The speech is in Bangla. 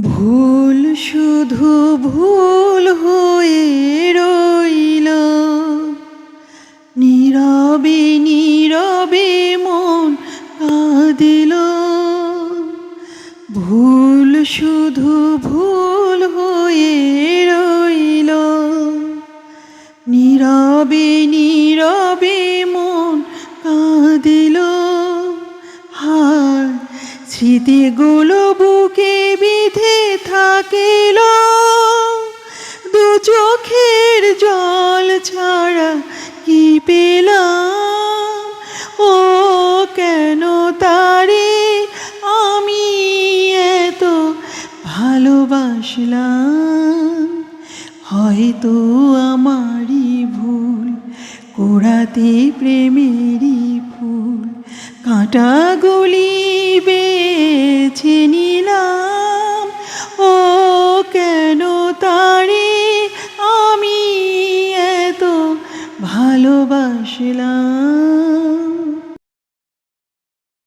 ভুল শুধু ভুল হয়ে রইল, নীরবে নীরবে মন কাঁদিল। ভুল শুধু ভুল হয়ে রইল, নীরবে নীরবে মন কাঁদিল। হায় স্মৃতিগুলো বুকে বিধে থাকিল, দু চোখের জল ছাড়া কি পেলাম। ও কেন তারে আমি এত ভালোবাসলাম। হয়তো আমারই ভুল, কোড়াতে প্রেমেরই ফুল, কাঁটাগুলি বেছে নিলাম। ও কেন তারে আমি এত ভালোবাসলাম।